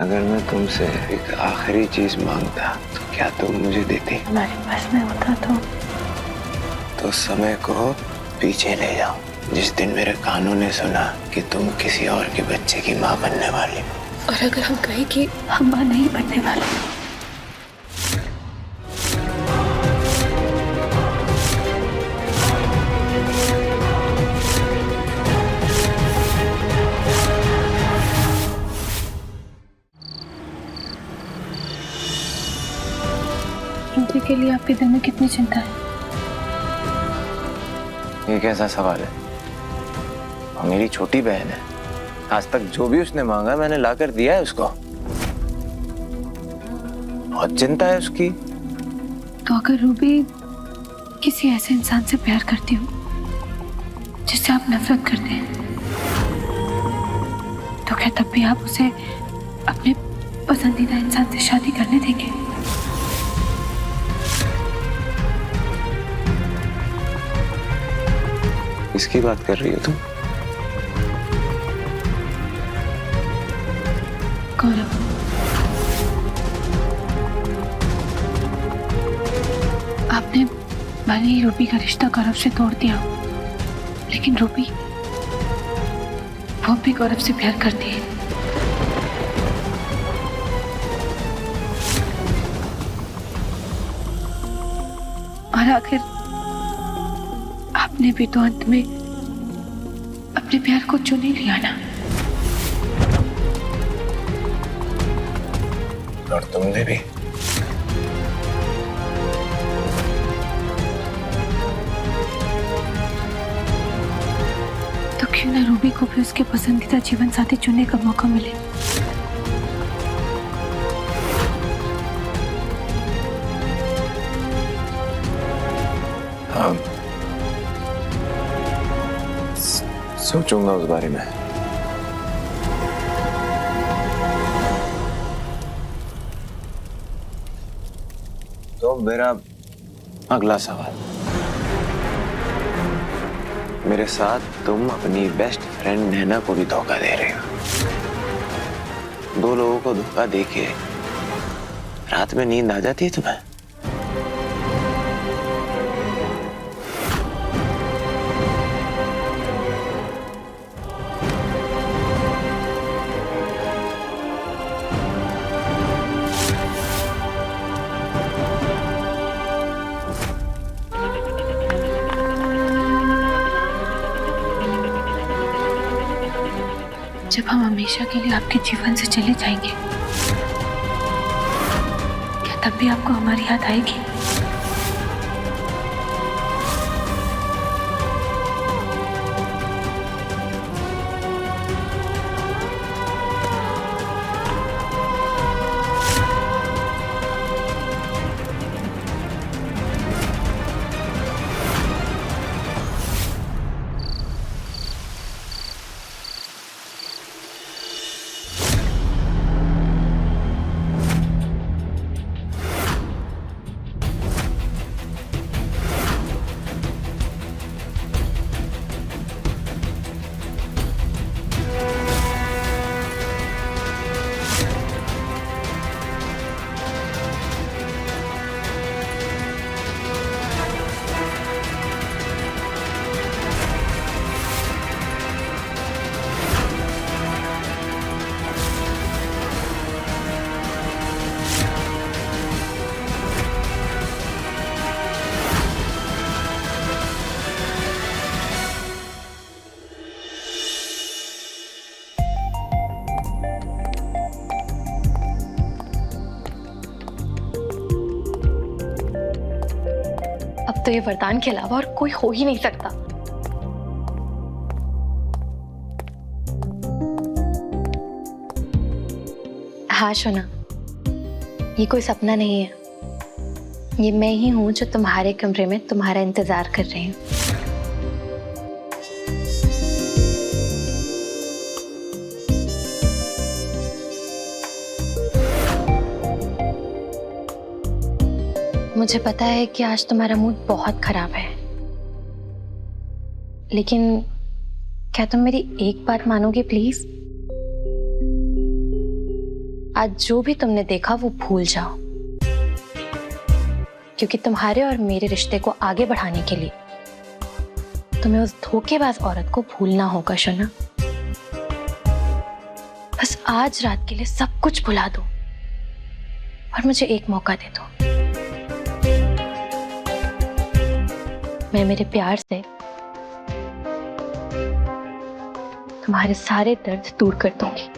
अगर मैं तुमसे एक आखिरी चीज मांगता तो क्या तुम मुझे देती? हमारे पास में होता तो समय को पीछे ले जाओ, जिस दिन मेरे कानों ने सुना कि तुम किसी और के बच्चे की माँ बनने वाली हो। और अगर हम कहें कि हम माँ नहीं बनने वाले, रोटी के लिए आपके दिल में कितनी चिंता है? ये कैसा सवाल है? वो मेरी छोटी बहन है। आज तक जो भी उसने मांगा मैंने लाकर दिया है उसको। बहुत चिंता है उसकी। तो अगर रूबी किसी ऐसे इंसान से प्यार करती हो जिससे आप नफरत करते हैं, तो क्या तब भी आप उसे अपने पसंदीदा इंसान से शादी करने देंगे? किसकी बात कर रही हो तुम? गौरव, आपने भले ही रूबी का रिश्ता गौरव से तोड़ दिया, लेकिन रूबी वो भी गौरव से प्यार करती है। और आखिर आपने भी तो अंत में अपने प्यार को चुन ही लिया ना। और तुमने भी। तो क्यों ना रूबी को भी उसके पसंदीदा जीवन साथी चुनने का मौका मिले? हाँ, सोचूंगा उस बारे में। तो मेरा अगला सवाल, मेरे साथ तुम अपनी बेस्ट फ्रेंड नैना को भी धोखा दे रहे हो। दो लोगों को धोखा देके रात में नींद आ जाती है तुम्हें? जब हम हमेशा के लिए आपके जीवन से चले जाएंगे, क्या तब भी आपको हमारी याद आएगी? अब तो ये वरदान के अलावा और कोई हो ही नहीं सकता। हाँ शोना, ये कोई सपना नहीं है। ये मैं ही हूं जो तुम्हारे कमरे में तुम्हारा इंतजार कर रही हूँ। मुझे पता है कि आज तुम्हारा मूड बहुत खराब है, लेकिन क्या तुम मेरी एक बात मानोगे प्लीज? आज जो भी तुमने देखा वो भूल जाओ, क्योंकि तुम्हारे और मेरे रिश्ते को आगे बढ़ाने के लिए तुम्हें उस धोखेबाज औरत को भूलना होगा शोना। बस आज रात के लिए सब कुछ भुला दो और मुझे एक मौका दे दो। मैं मेरे प्यार से तुम्हारे सारे दर्द दूर कर दूंगी।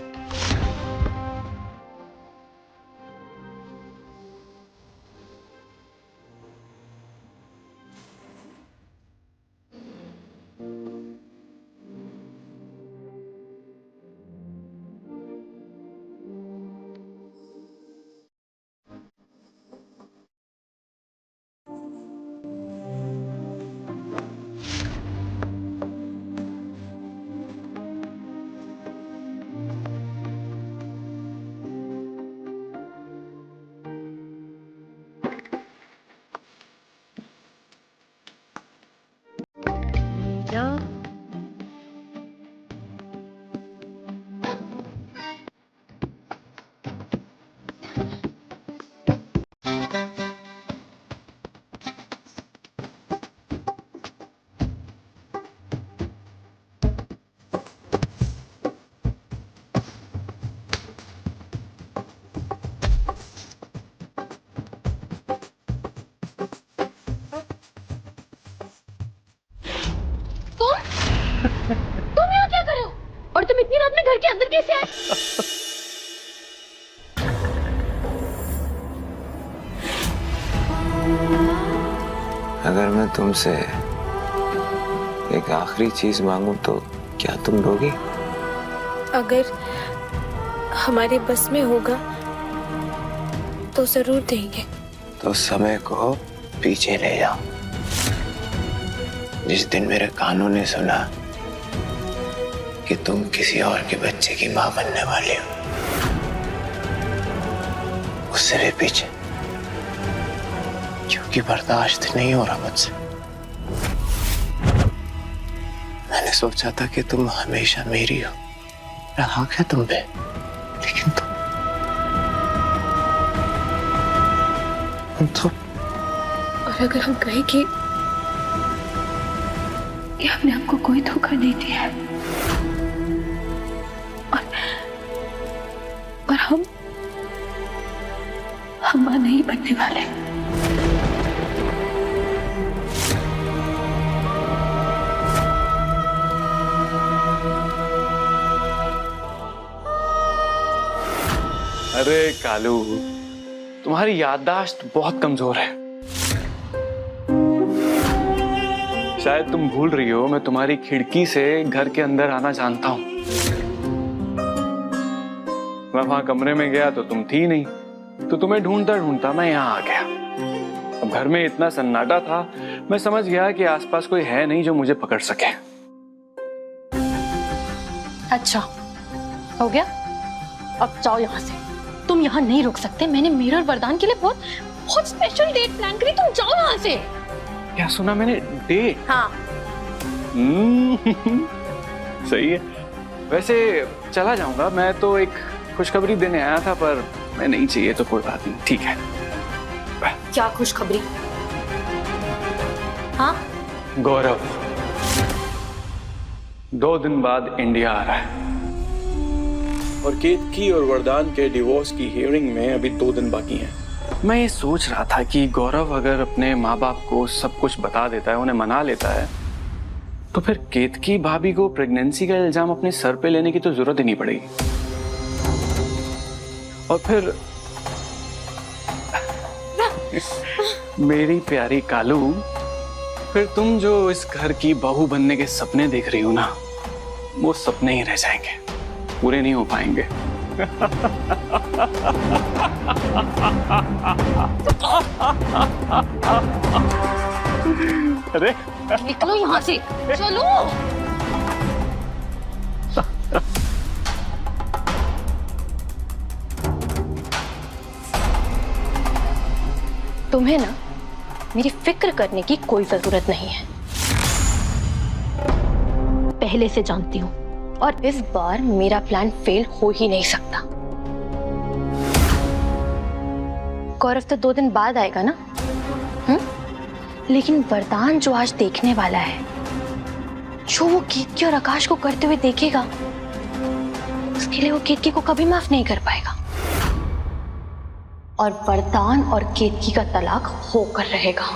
तुम यहाँ क्या कर रहे हो? और तुम इतनी रात में घर के अंदर कैसे आए? अगर मैं तुमसे एक आखिरी चीज मांगूं तो क्या तुम दोगी? अगर हमारे बस में होगा तो जरूर देंगे। तो समय को पीछे ले जाओ। जिस दिन मेरे कानों ने सुना कि तुम किसी और के बच्चे की मां बनने वाली हो, उससे भी पीछे, क्योंकि बर्दाश्त नहीं हो रहा मुझसे। मैंने सोचा था कि तुम हमेशा मेरी हो, मेरा हक है तुम पे, लेकिन तुम तो। और अगर हम कहें कि हमने आपको कोई धोखा नहीं दिया है और हम मां नहीं बनने वाले। अरे कालू, तुम्हारी याददाश्त बहुत कमजोर है। शायद तुम भूल रही हो मैं तुम्हारी खिड़की से घर के अंदर आना जानता हूं। मैं वहां कमरे में गया तो तुम थी नहीं, तो तुम्हें ढूंढता ढूंढता मैं यहाँ आ गया। अब घर में इतना सन्नाटा था, मैं समझ गया कि आसपास कोई है नहीं जो मुझे पकड़ सके। अच्छा, हो गया? अब जाओ यहाँ से। तुम यहाँ नहीं रुक सकते। मैंने मेरे और वरदान के लिए बहुत स्पेशल डेट प्लान करी। तुम जाओ यहाँ से। क्या सुना मैंने? डेट? हाँ। सही है। वैसे चला जाऊंगा, मैं तो एक खुशखबरी देने आया था, पर मैं नहीं चाहिए तो कोई बात नहीं, ठीक है। क्या खुशखबरी? हाँ? गौरव 2 दिन बाद इंडिया आ रहा है। और केतकी और वरदान के डिवोर्स की हियरिंग में अभी 2 दिन बाकी हैं। मैं ये सोच रहा था कि गौरव अगर अपने माँ बाप को सब कुछ बता देता है, उन्हें मना लेता है, तो फिर केतकी भाभी को प्रेगनेंसी का इल्जाम अपने सर पे लेने की तो जरूरत ही नहीं पड़ेगी। और फिर मेरी प्यारी कालू, फिर तुम जो इस घर की बहू बनने के सपने देख रही हो ना, वो सपने ही रह जाएंगे, पूरे नहीं हो पाएंगे। अरे निकलो यहाँ से, चलो। तुम्हें ना मेरी फिक्र करने की कोई जरूरत नहीं है, पहले से जानती हूँ, और इस बार मेरा प्लान फेल हो ही नहीं सकता। गौरव तो 2 दिन बाद आएगा ना। लेकिन वरदान जो आज देखने वाला है, जो वो केतकी और आकाश को करते हुए देखेगा, उसके लिए वो केतकी को कभी माफ नहीं कर पाएगा। और वरदान और केतकी का तलाक होकर रहेगा।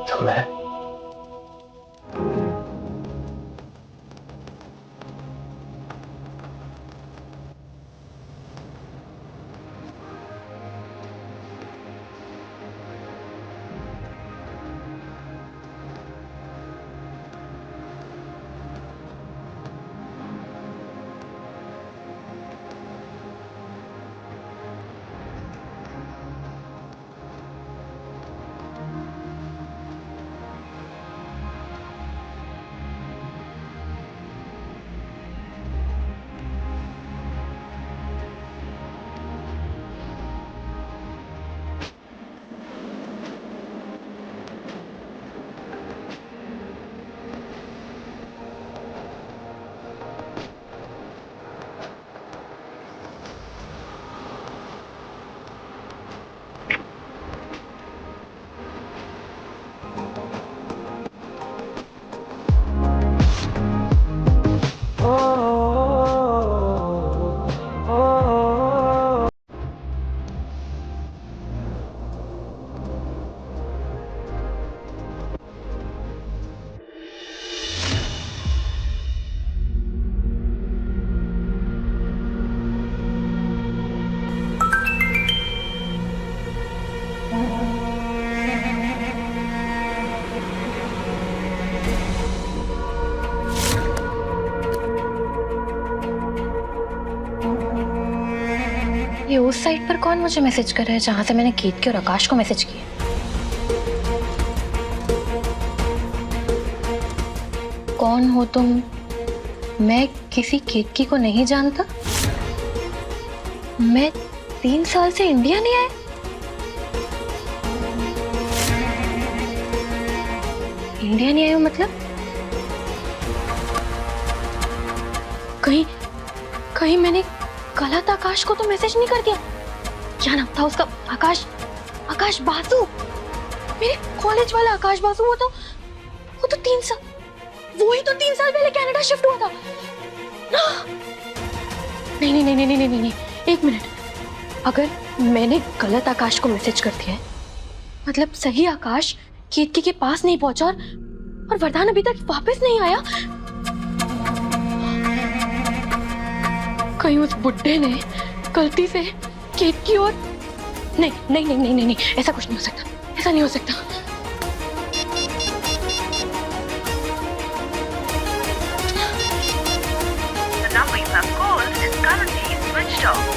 तो मैं ये उस साइट पर कौन मुझे मैसेज कर रहा है जहां से मैंने केतकी और आकाश को मैसेज किया? कौन हो तुम? मैं किसी केतकी को नहीं जानता। मैं 3 साल से इंडिया नहीं आया। इंडिया नहीं आया मतलब कहीं मैंने गलत आकाश को तो मैसेज नहीं कर दिया? क्या नाम था उसका? आकाश बासु, मेरे कॉलेज वाला आकाश बासु। वो तो 3 साल, वो ही तो 3 साल पहले कनाडा शिफ्ट हुआ था ना। नहीं, 1 मिनट। अगर मैंने गलत आकाश को मैसेज कर दिया है, मतलब सही आकाश केतकी के पास नहीं पहुंचा और वरदान अभी तक वापस नहीं आया। कहीं उस बुड्ढे ने गलती से केतकी और नहीं, ऐसा कुछ नहीं हो सकता, ऐसा नहीं हो सकता। The number you have called is currently switched off.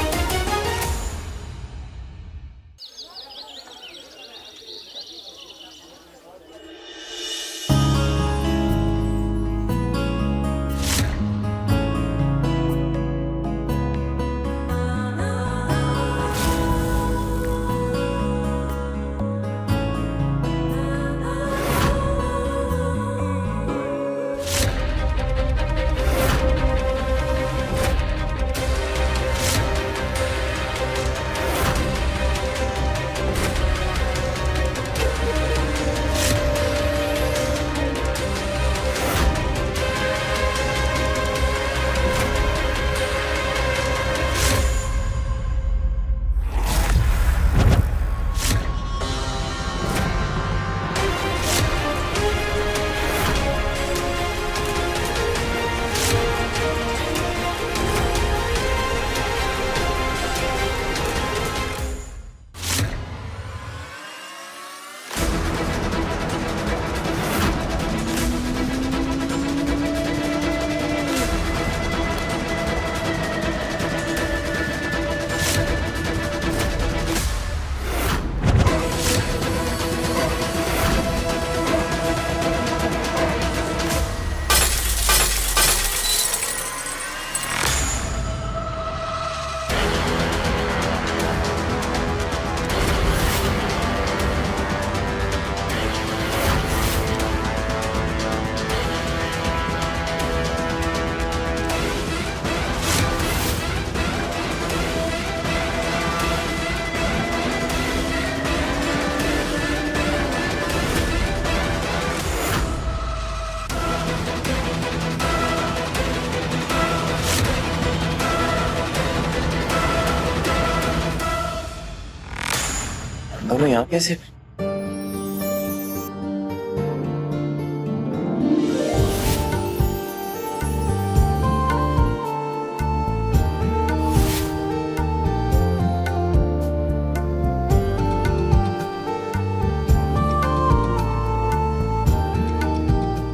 यहाँ कैसे?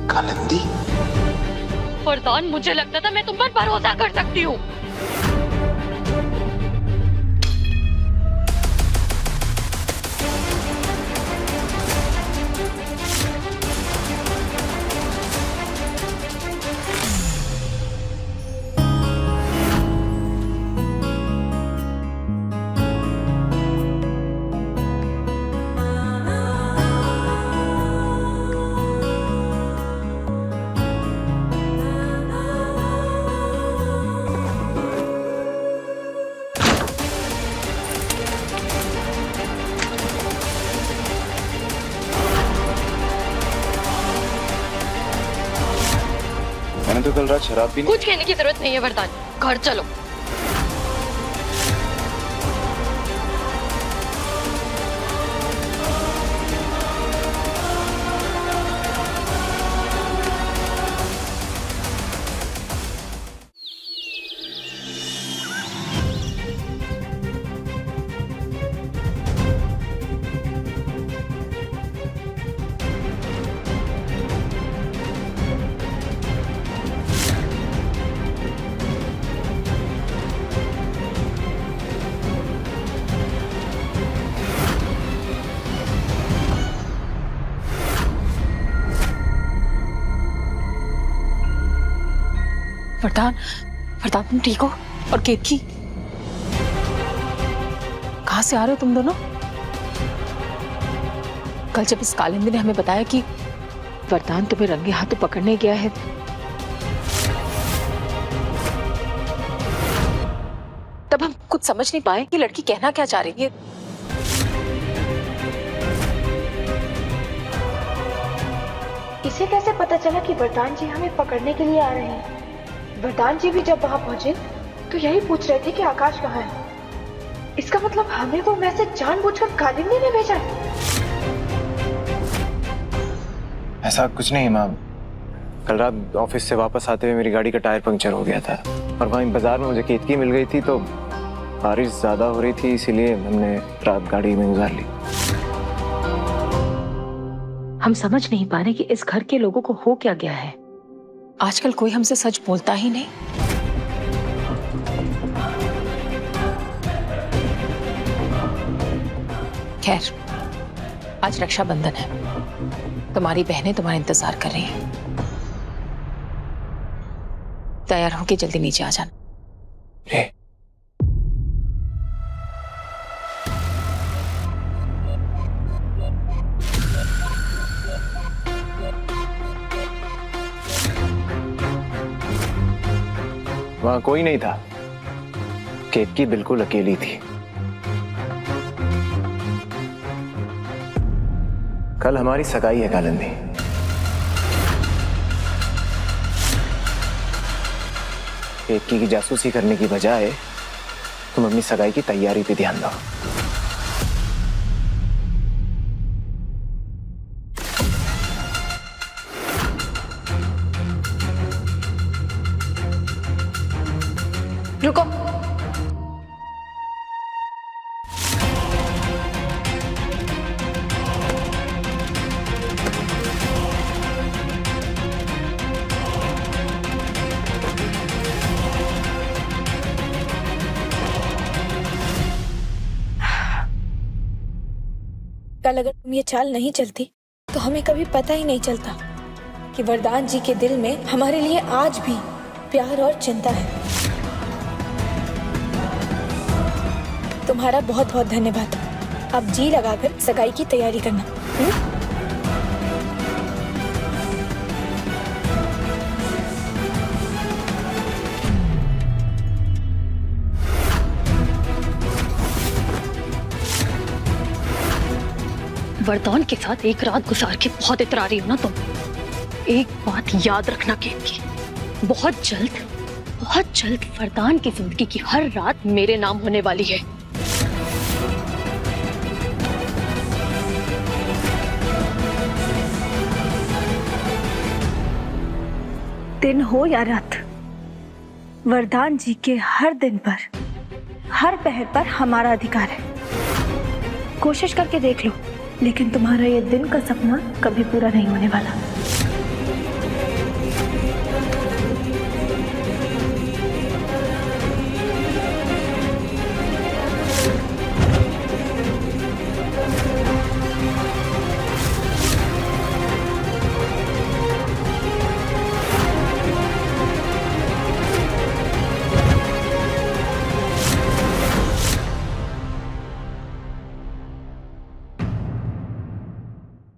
कालिंदी? वरदान, मुझे लगता था मैं तुम पर भरोसा कर सकती हूँ। मैंने तो कल रात शराब पी। कुछ कहने की जरूरत नहीं है वरदान, घर चलो। वरदान, वरदान तुम ठीक हो? और केतकी, कहाँ से आ रहे हो तुम दोनों? कल जब इस कालिंदी ने हमें बताया कि वरदान तुम्हें रंगे हाथों पकड़ने गया है, तब हम कुछ समझ नहीं पाए कि लड़की कहना क्या चाह रही है। इसे कैसे पता चला कि वरदान जी हमें पकड़ने के लिए आ रहे हैं? वरदान जी भी जब वहां पहुंचे तो यही पूछ रहे थे कि आकाश कहाँ है। इसका मतलब हमें वो मैसेज जानबूझकर कालिंदी ने भेजा है। ऐसा कुछ नहीं माँ। कल रात ऑफिस से वापस आते हुए मेरी गाड़ी का टायर पंक्चर हो गया था और वहीं बाजार में मुझे केतकी मिल गई थी, तो बारिश ज्यादा हो रही थी, इसीलिए हमने रात गाड़ी में गुजार ली। हम समझ नहीं पा रहे कि इस घर के लोगों को हो क्या गया है। आजकल कोई हमसे सच बोलता ही नहीं। खैर, आज रक्षाबंधन है, तुम्हारी बहनें तुम्हारा इंतजार कर रही हैं। तैयार होके जल्दी नीचे आ जाना। वहां कोई नहीं था। केतकी बिल्कुल अकेली थी। कल हमारी सगाई है कालिंदी। केतकी की जासूसी करने की बजाय तुम अपनी सगाई की तैयारी पे ध्यान दो। रुको। कल अगर तुम ये चाल नहीं चलती तो हमें कभी पता ही नहीं चलता कि वरदान जी के दिल में हमारे लिए आज भी प्यार और चिंता है। तुम्हारा बहुत बहुत धन्यवाद। अब जी लगाकर सगाई की तैयारी करना। वरदान के साथ एक रात गुजार के बहुत इतरारी हो ना तुम। एक बात याद रखना केतकी, बहुत जल्द वरदान की जिंदगी की हर रात मेरे नाम होने वाली है। दिन हो या रात, वरदान जी के हर दिन पर, हर पहर पर हमारा अधिकार है। कोशिश करके देख लो, लेकिन तुम्हारा ये दिन का सपना कभी पूरा नहीं होने वाला।